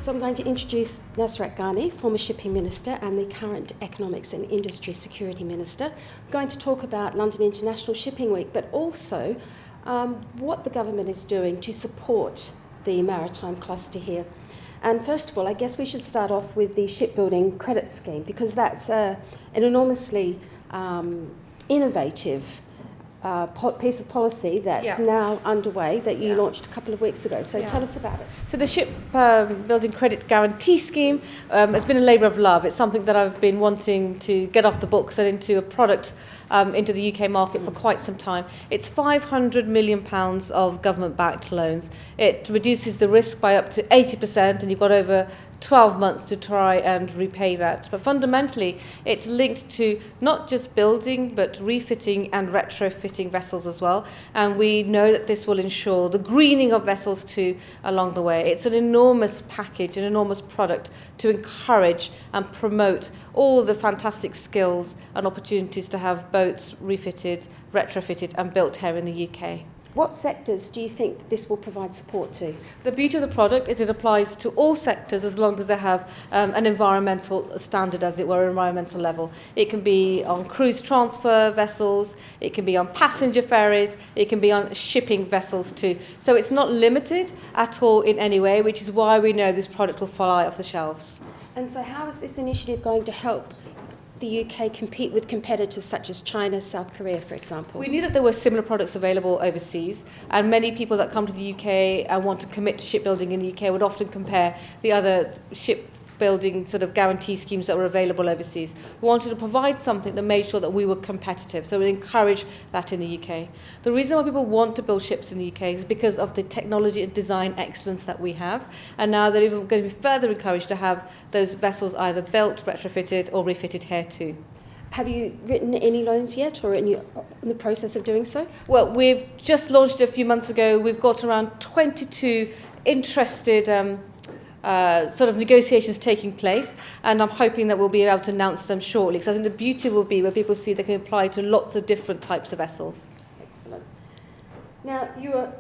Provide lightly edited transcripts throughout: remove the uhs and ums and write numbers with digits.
So I'm going to introduce Nusrat Ghani, former Shipping Minister and the current Economics and Industry Security Minister. We're going to talk about London International Shipping Week, but also what the government is doing to support the maritime cluster here. And first of all, I guess we should start off with the shipbuilding credit scheme, because that's an enormously innovative piece of policy that's now underway that you launched a couple of weeks ago. So tell us about it. So the Shipbuilding Credit Guarantee Scheme has been a labour of love. It's something that I've been wanting to get off the books and into a product into the UK market for quite some time. It's £500 million of government-backed loans. It reduces the risk by up to 80%, and you've got over 12 months to try and repay that. But fundamentally, it's linked to not just building, but refitting and retrofitting vessels as well. And we know that this will ensure the greening of vessels too along the way. It's an enormous package, an enormous product to encourage and promote all the fantastic skills and opportunities to have boats refitted, retrofitted and built here in the UK. What sectors do you think this will provide support to? The beauty of the product is it applies to all sectors as long as they have an environmental standard, as it were, environmental level. It can be on cruise transfer vessels, it can be on passenger ferries, it can be on shipping vessels too. So it's not limited at all in any way, which is why we know this product will fly off the shelves. And so how is this initiative going to help the UK compete with competitors such as China, South Korea, for example? We knew that there were similar products available overseas, and many people that come to the UK and want to commit to shipbuilding in the UK would often compare the other shipbuilding sort of guarantee schemes that were available overseas. We wanted to provide something that made sure that we were competitive, so we encourage that in the UK. The reason why people want to build ships in the UK is because of the technology and design excellence that we have, and now they're even going to be further encouraged to have those vessels either built, retrofitted or refitted here too. Have you written any loans yet, or in the process of doing so? Well, we've just launched it a few months ago. We've got around 22 interested sort of negotiations taking place, and I'm hoping that we'll be able to announce them shortly, because I think the beauty will be where people see they can apply to lots of different types of vessels. Excellent. Now, you are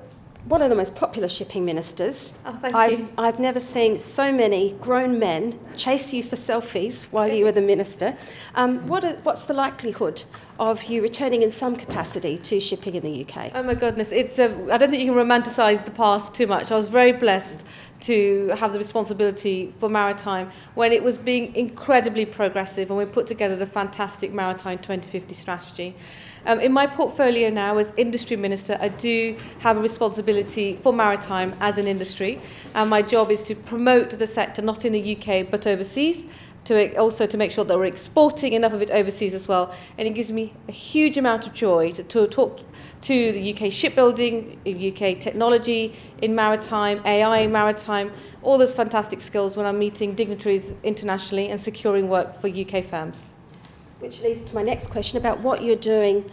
one of the most popular shipping ministers. Oh, thank you. I've never seen so many grown men chase you for selfies while you were the minister. What's the likelihood of you returning in some capacity to shipping in the UK? Oh my goodness, I don't think you can romanticise the past too much. I was very blessed to have the responsibility for maritime when it was being incredibly progressive, and we put together the fantastic Maritime 2050 strategy. In my portfolio now as industry minister, I do have a responsibility for maritime as an industry, and my job is to promote the sector not in the UK but overseas, to make sure that we're exporting enough of it overseas as well. And it gives me a huge amount of joy to talk to the UK shipbuilding, UK technology in maritime, AI in maritime, all those fantastic skills when I'm meeting dignitaries internationally and securing work for UK firms. Which leads to my next question about what you're doing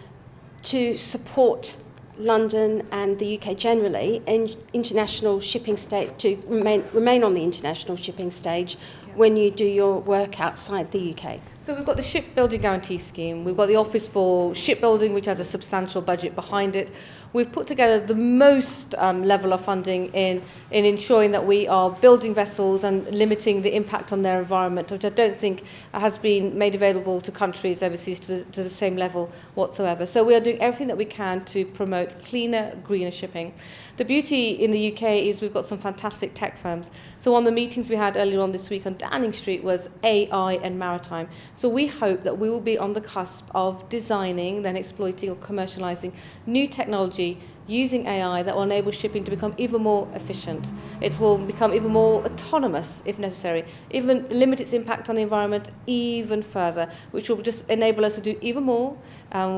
to support London and the UK generally in international shipping stage, to remain on the international shipping stage when you do your work outside the UK. So we've got the Shipbuilding Guarantee Scheme, we've got the Office for Shipbuilding, which has a substantial budget behind it. We've put together the most level of funding in ensuring that we are building vessels and limiting the impact on their environment, which I don't think has been made available to countries overseas to the same level whatsoever. So we are doing everything that we can to promote cleaner, greener shipping. The beauty in the UK is we've got some fantastic tech firms. So one of the meetings we had earlier on this week on Downing Street was AI and maritime. So we hope that we will be on the cusp of designing, then exploiting or commercialising new technology using AI that will enable shipping to become even more efficient. It will become even more autonomous if necessary, even limit its impact on the environment even further, which will just enable us to do even more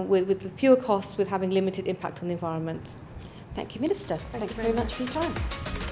with fewer costs, with having limited impact on the environment. Thank you, Minister. Thank you very much for your time.